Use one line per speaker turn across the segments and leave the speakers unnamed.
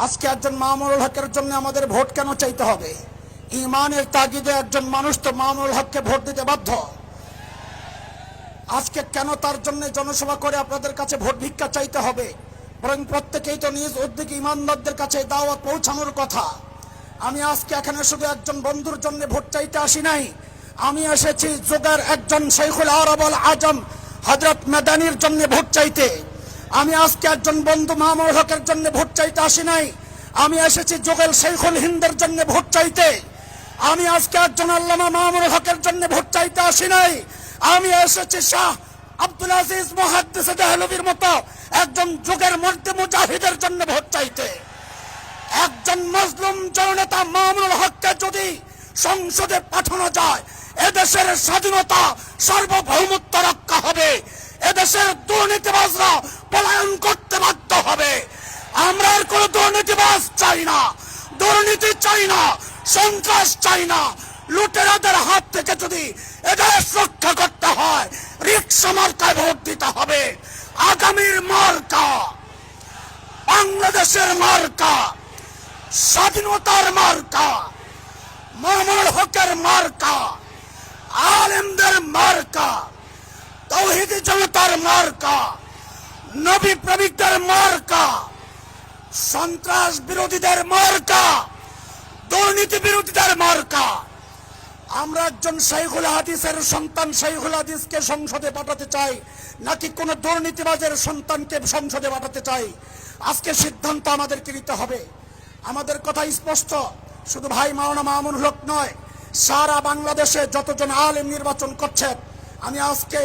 আজকে একজন মামুনুল হকের জন্য আমাদের ভোট কেন চাইতে হবে? ইমানের তাগিদে একজন মানুষ তো মামুনুল হককে ভোট দিতে বাধ্য। আজকে কেন তার জন্য জনসভা করে আপনাদের কাছে ভোট ভিক্ষা চাইতে হবে? বরং প্রত্যেকেই তো নিজ উদ্যোগে ইমানদারদের কাছে দাওয়াত পৌঁছানোর কথা। আমি আজকে এখানে শুধু একজন বন্ধুর জন্য ভোট চাইতে আসি নাই, আমি এসেছি যুগের একজন শাইখুল আরব আল আজম হযরত মাদানির জন্য ভোট চাইতে। আমি আজকে একজন বন্ধু মামুনুল হকের জন্য ভোট চাইতে আসি নাই, আমি এসেছি যুগের শাইখুল হিন্দের জন্য ভোট চাইতে। আমি আজকে একজন আল্লামা মামুনুল হকের জন্য ভোট চাইতে আসি নাই, আমি এসেছি শাহ আব্দুল আজিজ মুহাদ্দিস দেহলভির মতো একজন যুগের মধ্যে মুজাহিদের জন্য ভোট চাইতে। একজন মজলুম জননেতা মামুনুল হককে যদি সংসদে পাঠানো যায়, এদেশের স্বাধীনতা সার্বভৌমত্ব রক্ষা হবে, এদেশের দুর্নীতিবাজরা পলায়ন করতে বাধ্য হবে। আমরা আর কোনো দুর্নীতিবাজ চাই না, দুর্নীতি চাই না, সন্ত্রাস চাই না। লুটেরাদের হাত থেকে যদি এদেশ রক্ষা করতে হয়, রিকশা মার্কায় ভোট দিতে হবে। আগামীর মার্কা বাংলাদেশের মার্কা, স্বাধীনতার মার্কা, মামুনুল হকের মার্কা, আলেমদের মার্কা, তাওহীদি জনতার মার্কা, নবী প্রেমিকদের মার্কা, সন্ত্রাস বিরোধীদের মার্কা, দুর্নীতি বিরোধীদের মার্কা। আমরা একজন শাইখুল হাদিসের সন্তান শাইখুল হাদিসকে সংসদে পাঠাতে চাই, নাকি কোন দুর্নীতিবাজের সন্তানকে সংসদে পাঠাতে চাই? আজকে সিদ্ধান্ত আমাদেরকে নিতে হবে। আমাদের কথা স্পষ্ট, শুধু ভাই মাওলানা মামুনুল হক নয়, সারা বাংলাদেশে যতজন আলেম নির্বাচন করছেন, আমি আজকে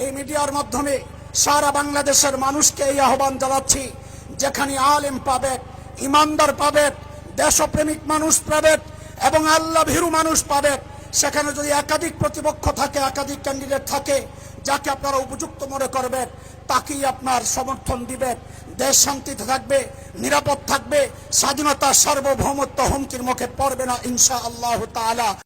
এই মিডিয়ার মাধ্যমে সারা বাংলাদেশের মানুষকে এই আহ্বান জানাচ্ছি, যেখানে আলেম পাবেন, ইমানদার পাবেন, দেশপ্রেমিক মানুষ পাবেন এবং আল্লাহ ভীরু মানুষ পাবেন, সেখানে যদি একাধিক প্রতিপক্ষ থাকে, একাধিক ক্যান্ডিডেট থাকে, যাকে আপনারা উপযুক্ত মনে করবেন তাকেই আপনার সমর্থন দিবেন। দেশ শান্তিতে থাকবে, নিরাপদ থাকবে, স্বাধীনতা সার্বভৌমত্ব হুমকির মুখে পড়বে না ইনশাআল্লাহ তাআলা।